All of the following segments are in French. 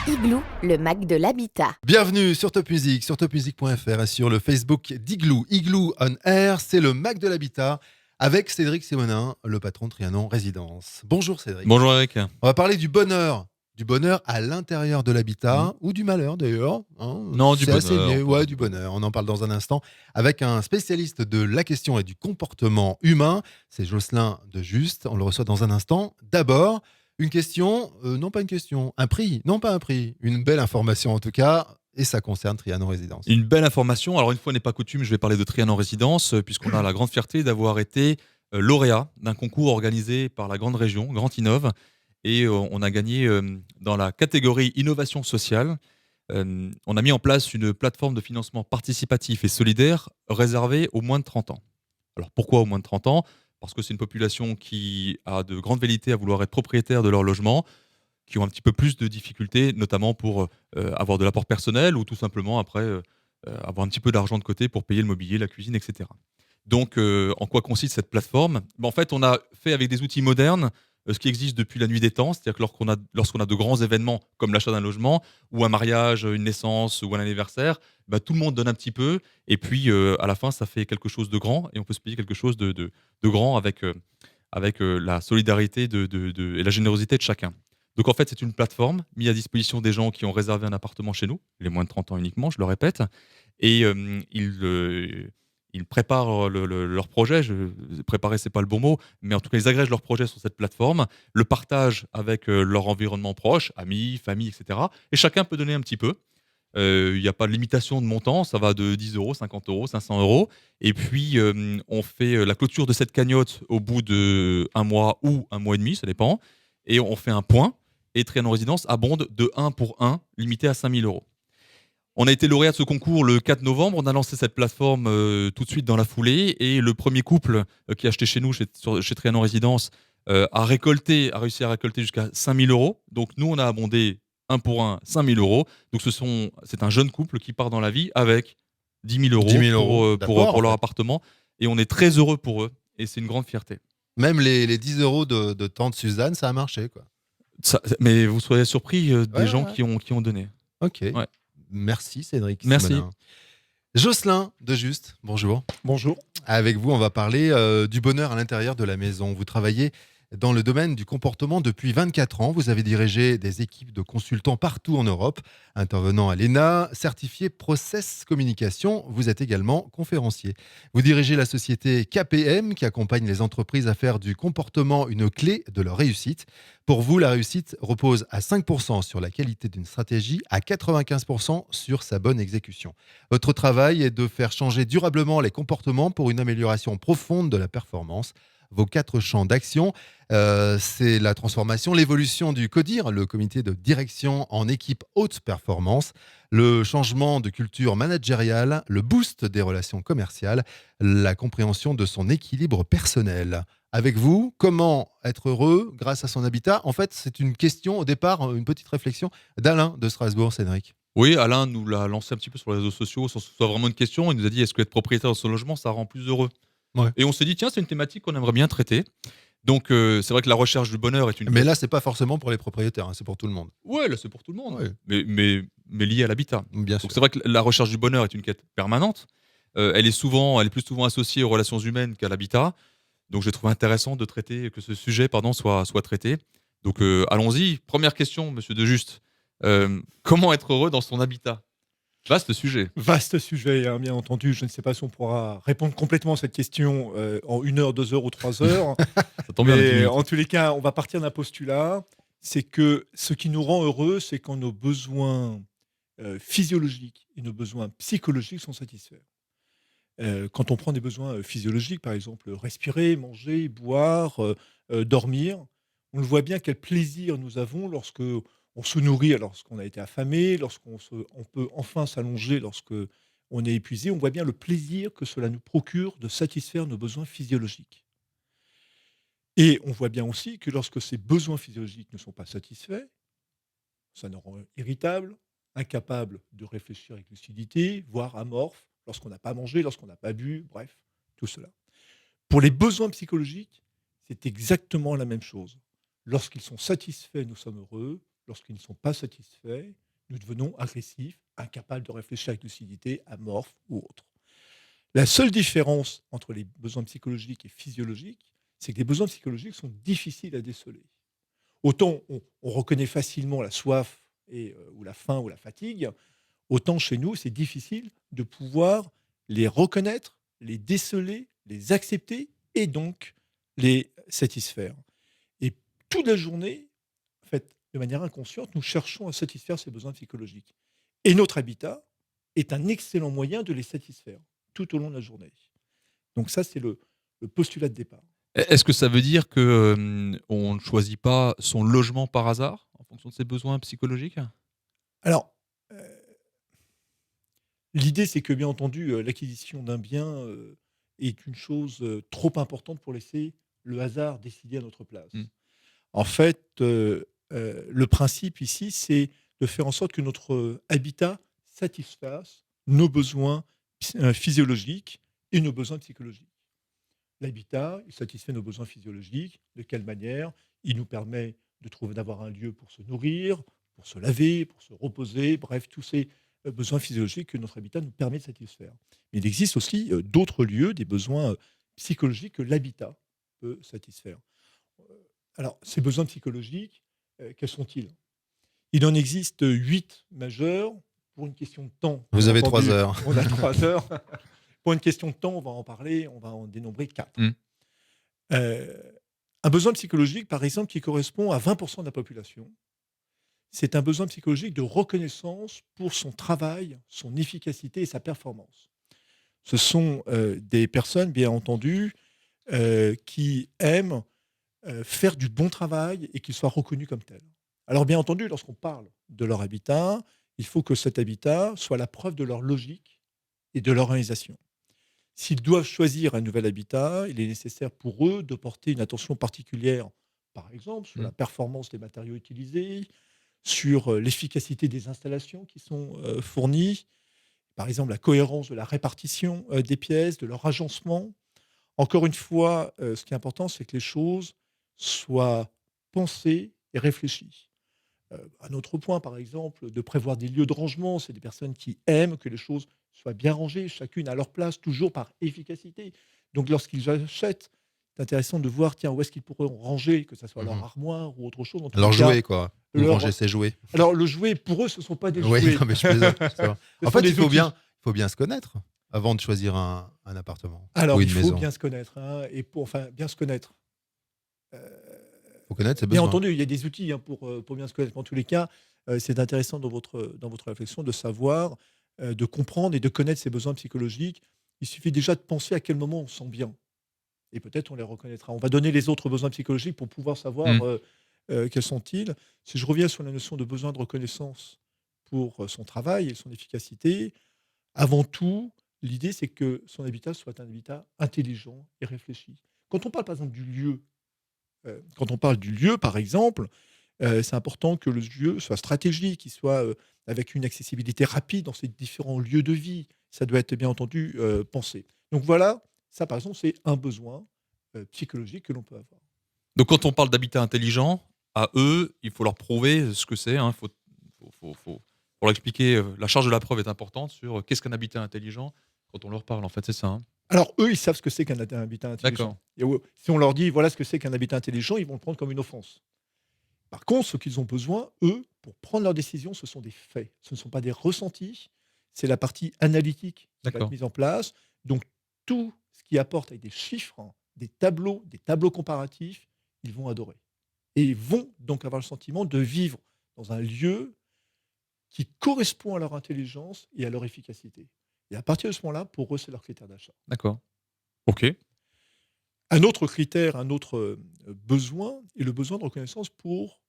Igloo, le Mac de l'habitat. Bienvenue sur Top Music, sur topmusic.fr et sur le Facebook d'Igloo. Igloo on Air, c'est le Mac de l'habitat avec Cédric Simonin, le patron de Trianon Résidence. Bonjour Cédric. Bonjour Eric. On va parler du bonheur à l'intérieur de l'habitat, Mhm. ou du malheur d'ailleurs. Non, du C'est assez bonheur. lié. Ouais, du bonheur. On en parle dans un instant avec un spécialiste de la question et du comportement humain. C'est Jocelyn de Juste. On le reçoit dans un instant. D'abord, une question, non pas une question, un prix, non pas un prix, une belle information en tout cas, et ça concerne Trianon Résidence. Une belle information. Alors une fois n'est pas coutume, je vais parler de Trianon Résidence, puisqu'on a la grande fierté d'avoir été lauréat d'un concours organisé par la grande région, Grand Innov. Et on a gagné dans la catégorie innovation sociale. On a mis en place une plateforme de financement participatif et solidaire réservée aux moins de 30 ans. Alors pourquoi aux moins de 30 ans? Parce que c'est une population qui a de grandes velléités à vouloir être propriétaire de leur logement, qui ont un petit peu plus de difficultés, notamment pour avoir de l'apport personnel ou tout simplement après avoir un petit peu d'argent de côté pour payer le mobilier, la cuisine, etc. Donc, en quoi consiste cette plateforme? En fait, on a fait avec des outils modernes ce qui existe depuis la nuit des temps, c'est-à-dire que lorsqu'on a de grands événements comme l'achat d'un logement ou un mariage, une naissance ou un anniversaire, tout le monde donne un petit peu et puis à la fin, ça fait quelque chose de grand et on peut se payer quelque chose de grand avec la solidarité et la générosité de chacun. Donc en fait, c'est une plateforme mise à disposition des gens qui ont réservé un appartement chez nous, les moins de 30 ans uniquement, je le répète, et ils préparent leur projet. Préparer, c'est pas le bon mot, mais en tout cas, ils agrègent leur projet sur cette plateforme, le partagent avec leur environnement proche, amis, famille, etc. Et chacun peut donner un petit peu. Il n'y a pas de limitation de montant, ça va de 10 euros, 50 euros, 500 euros. Et puis, on fait la clôture de cette cagnotte au bout de un mois ou un mois et demi, ça dépend. Et on fait un point. Et Trianon Résidence abonde de 1 pour 1, limité à 5 000 euros. On a été lauréat de ce concours le 4 novembre. On a lancé cette plateforme tout de suite dans la foulée. Et le premier couple qui a acheté chez nous, chez Trianon Résidence, a réussi à récolter jusqu'à 5 000 euros. Donc, nous, on a abondé 1 pour 1, 5 000 euros. Donc, c'est un jeune couple qui part dans la vie avec 10 000 10 euros 000 euros, d'accord, pour en leur fait. appartement. Et on est très heureux pour eux. Et c'est une grande fierté. Même les 10 euros de tante Suzanne, ça a marché, quoi. Mais vous soyez surpris Ouais, des ouais, gens ouais. qui ont donné. Ok. Ouais. Merci Cédric Merci. Simonin. Jocelyn de Juste, bonjour. Bonjour. Avec vous, on va parler du bonheur à l'intérieur de la maison. Vous travaillez dans le domaine du comportement depuis 24 ans. Vous avez dirigé des équipes de consultants partout en Europe, intervenant à l'ENA, certifié Process Communication. Vous êtes également conférencier. Vous dirigez la société KPM qui accompagne les entreprises à faire du comportement une clé de leur réussite. Pour vous, la réussite repose à 5% sur la qualité d'une stratégie, à 95% sur sa bonne exécution. Votre travail est de faire changer durablement les comportements pour une amélioration profonde de la performance. Vos 4 champs d'action, c'est la transformation, l'évolution du CODIR, le comité de direction en équipe haute performance, le changement de culture managériale, le boost des relations commerciales, la compréhension de son équilibre personnel. Avec vous, comment être heureux grâce à son habitat? En fait, c'est une question au départ, une petite réflexion d'Alain de Strasbourg, Cédric. Oui, Alain nous l'a lancé un petit peu sur les réseaux sociaux sans que ce soit vraiment une question. Il nous a dit: est-ce que être propriétaire de son logement, ça rend plus heureux? Ouais. Et on s'est dit: tiens, c'est une thématique qu'on aimerait bien traiter. Donc, c'est vrai que la recherche du bonheur est une Mais là, c'est pas forcément pour les propriétaires, c'est pour tout le monde. ouais, là, c'est pour tout le monde, Ouais, mais lié à l'habitat. bien Donc, sûr. c'est vrai que la recherche du bonheur est une quête permanente. Elle est plus souvent associée aux relations humaines qu'à l'habitat. Donc, j'ai trouvé intéressant de traiter que ce sujet, pardon, soit traité. Donc, allons-y. Première question, monsieur De Juste. Comment être heureux dans son habitat? Vaste sujet. Vaste sujet, hein, bien entendu. Je ne sais pas si on pourra répondre complètement à cette question en 1 heure, 2 heures ou 3 heures. Ça tombe bien, on a 10 Mais minutes. en tous les cas, on va partir d'un postulat. C'est que ce qui nous rend heureux, c'est quand nos besoins physiologiques et nos besoins psychologiques sont satisfaits. Quand on prend des besoins physiologiques, par exemple respirer, manger, boire, dormir, on le voit bien quel plaisir nous avons lorsque on se nourrit, lorsqu'on a été affamé, on peut enfin s'allonger lorsque on est épuisé. On voit bien le plaisir que cela nous procure de satisfaire nos besoins physiologiques. Et on voit bien aussi que lorsque ces besoins physiologiques ne sont pas satisfaits, ça nous rend irritable, incapable de réfléchir avec lucidité, voire amorphe, lorsqu'on n'a pas mangé, lorsqu'on n'a pas bu, bref, tout cela. Pour les besoins psychologiques, c'est exactement la même chose. Lorsqu'ils sont satisfaits, nous sommes heureux. lorsqu'ils ne sont pas satisfaits, nous devenons agressifs, incapables de réfléchir avec lucidité, amorphes ou autres. La seule différence entre les besoins psychologiques et physiologiques, c'est que les besoins psychologiques sont difficiles à déceler. Autant on reconnaît facilement la soif ou la faim ou la fatigue, autant chez nous, c'est difficile de pouvoir les reconnaître, les déceler, les accepter et donc les satisfaire. Et toute la journée, en fait, de manière inconsciente, nous cherchons à satisfaire ces besoins psychologiques. Et notre habitat est un excellent moyen de les satisfaire tout au long de la journée. Donc ça, c'est le postulat de départ. Est-ce que ça veut dire que on ne choisit pas son logement par hasard en fonction de ses besoins psychologiques? Alors, l'idée, c'est que, bien entendu, l'acquisition d'un bien est une chose trop importante pour laisser le hasard décider à notre place. Mmh. En fait, le principe ici, c'est de faire en sorte que notre habitat satisfasse nos besoins physiologiques et nos besoins psychologiques. L'habitat, il satisfait nos besoins physiologiques. De quelle manière? Il nous permet d'avoir un lieu pour se nourrir, pour se laver, pour se reposer, bref, tous ces besoins physiologiques que notre habitat nous permet de satisfaire. Mais il existe aussi d'autres lieux, des besoins psychologiques que l'habitat peut satisfaire. Alors, ces besoins psychologiques, quels sont-ils? Il en existe 8 majeurs. Pour une question de temps, Vous bien avez entendu, 3 heures. on a 3 heures. Pour une question de temps, on va en parler, on va en dénombrer 4. Mmh. Un besoin psychologique, par exemple, qui correspond à 20% de la population, c'est un besoin psychologique de reconnaissance pour son travail, son efficacité et sa performance. Ce sont des personnes, bien entendu, qui aiment faire du bon travail et qu'ils soient reconnus comme tels. Alors, bien entendu, lorsqu'on parle de leur habitat, il faut que cet habitat soit la preuve de leur logique et de leur organisation. S'ils doivent choisir un nouvel habitat, il est nécessaire pour eux de porter une attention particulière, par exemple, sur Mmh. la performance des matériaux utilisés, sur l'efficacité des installations qui sont fournies, par exemple la cohérence de la répartition des pièces, de leur agencement. Encore une fois, ce qui est important, c'est que les choses soient pensées et réfléchies. Un autre point, par exemple, de prévoir des lieux de rangement. C'est des personnes qui aiment que les choses soient bien rangées, chacune à leur place, toujours par efficacité. Donc, lorsqu'ils achètent, c'est intéressant de voir, tiens, où est-ce qu'ils pourront ranger, que ce soit leur Mhm. armoire ou autre chose. En tous Alors les cas, jouer, quoi. Vous leur- rangez ses jouets. Alors, le jouet, pour eux, ce ne sont pas des Oui, jouets. non, mais je plaisante. Ça va. Ce En sont fait, des il faut outils. bien se connaître avant de choisir un appartement Alors, ou il une faut maison. bien se connaître. Enfin, bien se connaître. Il faut connaître ses Bien besoins. entendu, il y a des outils pour bien se connaître. En tous les cas, c'est intéressant dans votre réflexion de savoir, de comprendre et de connaître ses besoins psychologiques. Il suffit déjà de penser à quel moment on se sent bien. Et peut-être on les reconnaîtra. On va donner les autres besoins psychologiques pour pouvoir savoir Mmh. quels sont-ils. Si je reviens sur la notion de besoin de reconnaissance pour son travail et son efficacité, avant tout, l'idée c'est que son habitat soit un habitat intelligent et réfléchi. Quand on parle par exemple du lieu, quand on parle du lieu par exemple, c'est important que le lieu soit stratégique, qu'il soit avec une accessibilité rapide dans ces différents lieux de vie. Ça doit être bien entendu pensé. Donc voilà, ça par exemple, c'est un besoin psychologique que l'on peut avoir. Donc quand on parle d'habitat intelligent, à eux, il faut leur prouver ce que c'est, hein. Pour leur expliquer, la charge de la preuve est importante sur qu'est-ce qu'un habitat intelligent quand on leur parle, en fait, c'est ça, hein? Alors eux, ils savent ce que c'est qu'un habitat D'accord. intelligent. Et si on leur dit voilà ce que c'est qu'un habitat intelligent, ils vont le prendre comme une offense. Par contre, ce qu'ils ont besoin, eux, pour prendre leurs décisions, ce sont des faits. Ce ne sont pas des ressentis. C'est la partie analytique qui va être D'accord. mise en place. Donc, tout ce qui apporte avec des chiffres, hein, des tableaux comparatifs, ils vont adorer. Et ils vont donc avoir le sentiment de vivre dans un lieu qui correspond à leur intelligence et à leur efficacité. Et à partir de ce moment-là, pour eux, c'est leur critère d'achat. D'accord. OK. Un autre critère, un autre besoin est le besoin de reconnaissance pour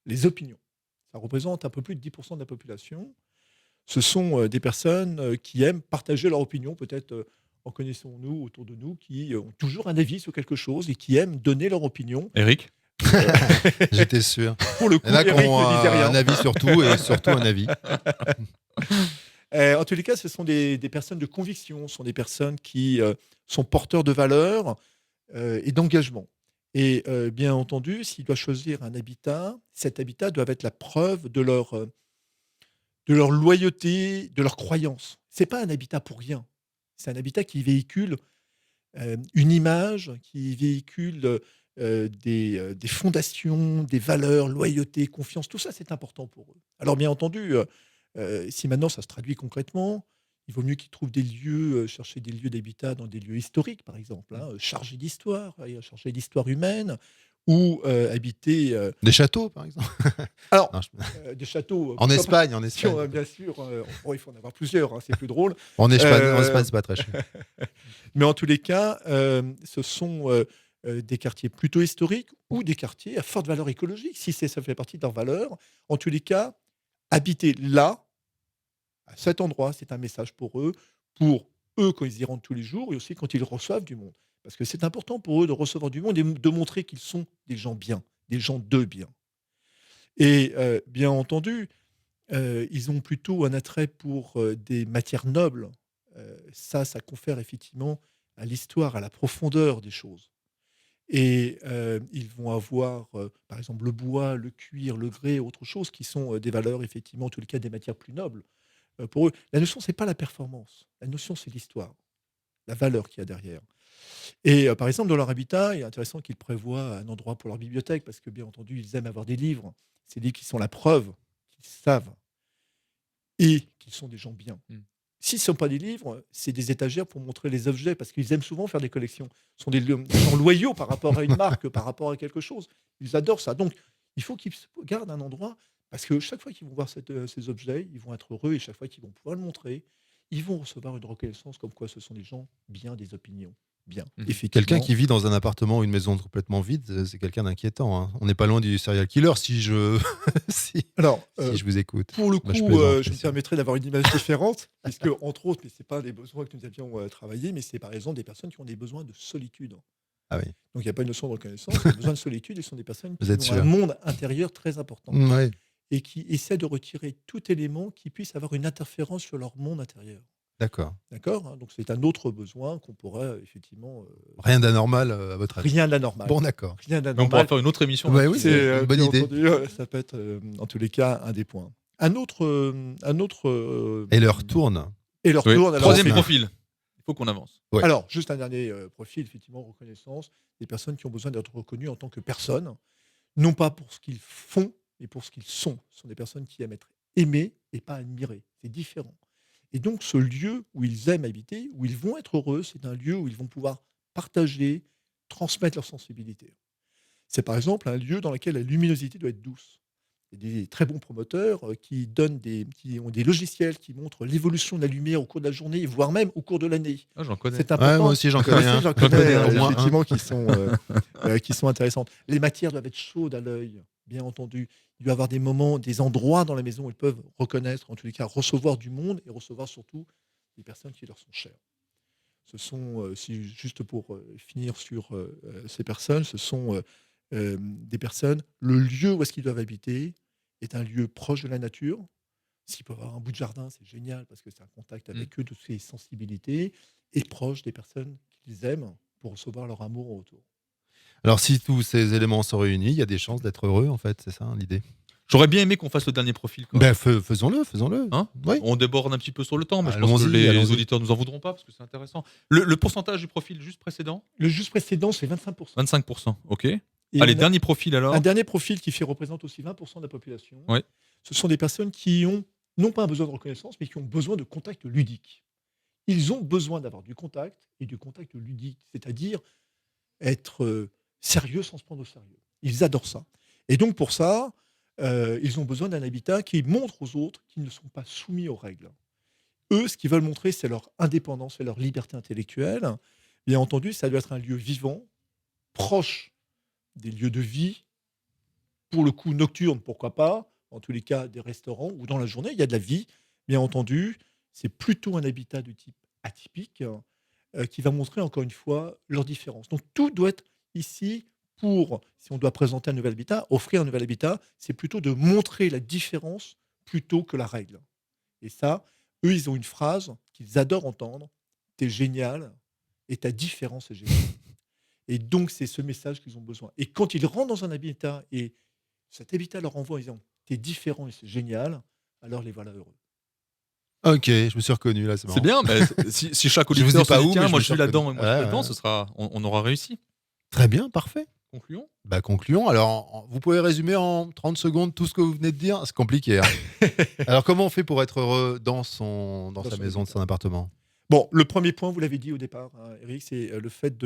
les opinions. Ça représente un peu plus de 10% de la population. Ce sont des personnes qui aiment partager leur opinion. Peut-être en connaissons-nous autour de nous qui ont toujours un avis sur quelque chose et qui aiment donner leur opinion. Eric? J'étais sûr. Pour le Il coup, y en a qui Eric ont ne disait rien. un avis sur tout et surtout un avis. En tous les cas, ce sont des personnes de conviction, ce sont des personnes qui sont porteurs de valeurs et d'engagement. Et bien entendu, s'il doit choisir un habitat, cet habitat doit être la preuve de leur loyauté, de leur croyance. C'est pas un habitat pour rien. C'est un habitat qui véhicule une image, qui véhicule des fondations, des valeurs, loyauté, confiance. Tout ça, c'est important pour eux. Alors bien entendu, si maintenant ça se traduit concrètement, il vaut mieux qu'ils trouvent des lieux, chercher des lieux d'habitat dans des lieux historiques, par exemple, hein, chargés d'histoire, chargés d'histoire humaine, ou habiter. Des châteaux, par exemple. Alors, Non, des châteaux. En pourquoi pas. Espagne, en Si on Espagne. a bien sûr, bon, il faut en avoir plusieurs, hein, c'est plus drôle. En Euh, Espagne, c'est pas très cher. Mais en tous les cas, ce sont des quartiers plutôt historiques ou des quartiers à forte valeur écologique, si ça fait partie de leurs valeurs. En tous les cas, habiter là, à cet endroit, c'est un message pour eux quand ils y rentrent tous les jours et aussi quand ils reçoivent du monde. Parce que c'est important pour eux de recevoir du monde et de montrer qu'ils sont des gens bien, des gens de bien. Et bien entendu, ils ont plutôt un attrait pour des matières nobles. Ça confère effectivement à l'histoire, à la profondeur des choses. Et ils vont avoir, par exemple, le bois, le cuir, le grès, autre chose qui sont des valeurs, effectivement, en tous les cas, des matières plus nobles. Pour eux, la notion, c'est pas la performance. La notion, c'est l'histoire, la valeur qu'il y a derrière. Et par exemple, dans leur habitat, il est intéressant qu'ils prévoient un endroit pour leur bibliothèque parce que, bien entendu, ils aiment avoir des livres. Ces livres qui sont la preuve qu'ils savent et qu'ils sont des gens bien. Mmh. Si ce ne sont pas des livres, c'est des étagères pour montrer les objets, parce qu'ils aiment souvent faire des collections. Ce sont des gens loyaux par rapport à une marque, par rapport à quelque chose. Ils adorent ça. Donc, il faut qu'ils gardent un endroit, parce que chaque fois qu'ils vont voir ces objets, ils vont être heureux, et chaque fois qu'ils vont pouvoir le montrer, ils vont recevoir une reconnaissance comme quoi ce sont des gens bien, des opinions bien. Mhm. Quelqu'un Effectivement. qui vit dans un appartement ou une maison complètement vide, c'est quelqu'un d'inquiétant, hein. On n'est pas loin du serial killer si je, si, Alors, si je vous écoute. pour le Bah, je coup, plaisante, je bien me sûr. permettrai d'avoir une image différente, puisque, entre autres, mais ce n'est pas des besoins que nous avions travaillés, mais c'est par exemple des personnes qui ont des besoins de solitude. Ah oui. Donc il n'y a pas une notion de reconnaissance, il y a besoin de solitude, et ce sont des personnes Vous qui êtes ont sûr. un monde intérieur très important Ouais. et qui essaient de retirer tout élément qui puisse avoir une interférence sur leur monde intérieur. D'accord. D'accord, hein. Donc c'est un autre besoin qu'on pourrait effectivement. Rien d'anormal à votre avis. Rien d'anormal. Bon, d'accord. Rien Mais on pourra d'anormal. faire une autre émission. Ouais, là-dessus. oui, C'est une bonne bien idée. entendu, ça peut être en tous les cas un des points. Un autre. Et l'heure tourne. Et leur Oui. tourne. Alors, Troisième on fait- profil. Il faut qu'on avance. Ouais. Alors, juste un dernier profil, effectivement, reconnaissance, des personnes qui ont besoin d'être reconnues en tant que personnes, non pas pour ce qu'ils font, mais pour ce qu'ils sont. Ce sont des personnes qui aiment être aimées et pas admirées. C'est différent. Et donc, ce lieu où ils aiment habiter, où ils vont être heureux, c'est un lieu où ils vont pouvoir partager, transmettre leur sensibilité. C'est par exemple un lieu dans lequel la luminosité doit être douce. Il y a des très bons promoteurs qui ont des logiciels qui montrent l'évolution de la lumière au cours de la journée, voire même au cours de l'année. Ah, j'en connais. C'est Ouais, important. moi aussi, j'en connais un. J'en J'en connais, au moins un. effectivement, qui sont intéressantes. Les matières doivent être chaudes à l'œil, bien entendu. Il doit y avoir des moments, des endroits dans la maison où ils peuvent reconnaître, en tous les cas, recevoir du monde et recevoir surtout des personnes qui leur sont chères. Ce sont, juste pour finir sur ces personnes, ce sont des personnes, le lieu où est-ce qu'ils doivent habiter est un lieu proche de la nature. S'ils peuvent avoir un bout de jardin, c'est génial parce que c'est un contact avec eux, de ces sensibilités, et proche des personnes qu'ils aiment pour recevoir leur amour en retour. Alors, si tous ces éléments sont réunis, il y a des chances d'être heureux, en fait, c'est ça l'idée. J'aurais bien aimé qu'on fasse le dernier profil. Quoi. Ben, faisons-le. Hein Oui. On déborde un petit peu sur le temps, mais je pense que Allons-y, les allons-y. auditeurs nous en voudront pas parce que c'est intéressant. Le pourcentage du profil juste précédent Le juste précédent, c'est 25%. 25%. Ok. Et Allez, on a dernier profil alors. un dernier profil qui représente aussi 20% de la population. Ouais. Ce sont des personnes qui ont non pas un besoin de reconnaissance, mais qui ont besoin de contact ludique. Ils ont besoin d'avoir du contact et du contact ludique, c'est-à-dire être sérieux sans se prendre au sérieux. Ils adorent ça. Et donc pour ça, ils ont besoin d'un habitat qui montre aux autres qu'ils ne sont pas soumis aux règles. Eux, ce qu'ils veulent montrer, c'est leur indépendance et leur liberté intellectuelle. Bien entendu, ça doit être un lieu vivant, proche des lieux de vie, pour le coup nocturne, pourquoi pas, en tous les cas des restaurants, où dans la journée, il y a de la vie, bien entendu. C'est plutôt un habitat de type atypique, qui va montrer encore une fois leur différence. Donc tout doit être ici pour, si on doit présenter un nouvel habitat, offrir un nouvel habitat, c'est plutôt de montrer la différence plutôt que la règle. Et ça, eux, ils ont une phrase qu'ils adorent entendre: t'es génial et ta différence est géniale. Et donc, c'est ce message qu'ils ont besoin. Et quand ils rentrent dans un habitat et cet habitat leur envoie en disant t'es différent et c'est génial, alors les voilà heureux. Ok, je me suis reconnu là, c'est marrant. C'est bien, mais si chaque Je vous dis auditeur se pas dit où, mais tiens, je moi me je suis suis là-dedans, reconnu. moi je suis Ouais, là-dedans, ouais. on aura réussi. Très bien, parfait. Concluons. Bah, concluons. Alors, vous pouvez résumer en 30 secondes tout ce que vous venez de dire? C'est compliqué, hein. Alors, comment on fait pour être heureux dans sa son maison, habitat. son appartement? Bon, le premier point, vous l'avez dit au départ, hein, Eric, c'est le fait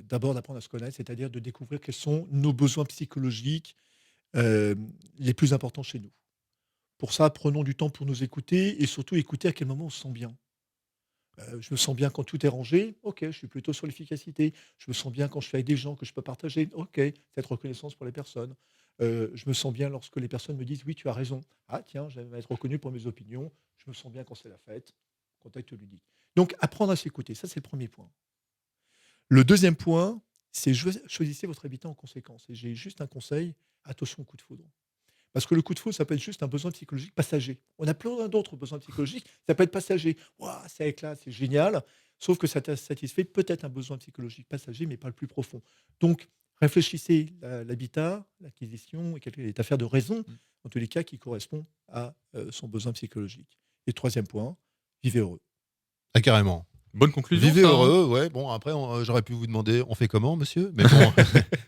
d'abord d'apprendre à se connaître, c'est-à-dire de découvrir quels sont nos besoins psychologiques les plus importants chez nous. Pour ça, prenons du temps pour nous écouter et surtout écouter à quel moment on se sent bien. Je me sens bien quand tout est rangé, ok, je suis plutôt sur l'efficacité. Je me sens bien quand je suis avec des gens que je peux partager, ok, cette reconnaissance pour les personnes. Je me sens bien lorsque les personnes me disent oui, tu as raison. Ah tiens, j'aime être reconnu pour mes opinions. Je me sens bien quand c'est la fête. Contact ludique. Donc apprendre à s'écouter, ça c'est le premier point. Le deuxième point, c'est choisissez votre habitat en conséquence. Et j'ai juste un conseil, attention au coup de foudre. Parce que le coup de foudre, ça peut être juste un besoin psychologique passager. On a plein d'autres besoins psychologiques, ça peut être passager. Waouh, ça éclate, c'est génial. Sauf que ça t'a satisfait peut-être un besoin psychologique passager, mais pas le plus profond. Donc, réfléchissez l'habitat, l'acquisition, est affaire de raison, en tous les cas, qui correspond à son besoin psychologique. Et troisième point, vivez heureux. Ah, carrément. Bonne conclusion. Vivez ça, hein. heureux, ouais. Bon, après, j'aurais pu vous demander, on fait comment, monsieur? Mais bon,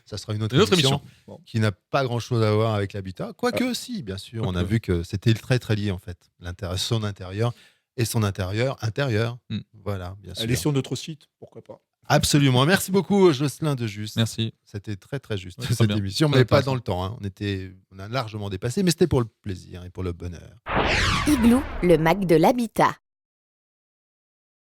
ça sera une autre Une autre émission émission. qui n'a pas grand-chose à voir avec l'habitat. Quoique, si, bien sûr, on a vu que c'était très, très lié, en fait. Son intérieur et son intérieur intérieur. Mm. Voilà, bien sûr. Allez sur notre site, pourquoi pas. Absolument. Merci beaucoup, Jocelyn de Juste. Merci. C'était très, très juste, Ouais, très cette bien. émission, Très mais pas intéressant. dans le temps, hein. On a largement dépassé, mais c'était pour le plaisir et pour le bonheur. Igloo, le Mac de l'habitat.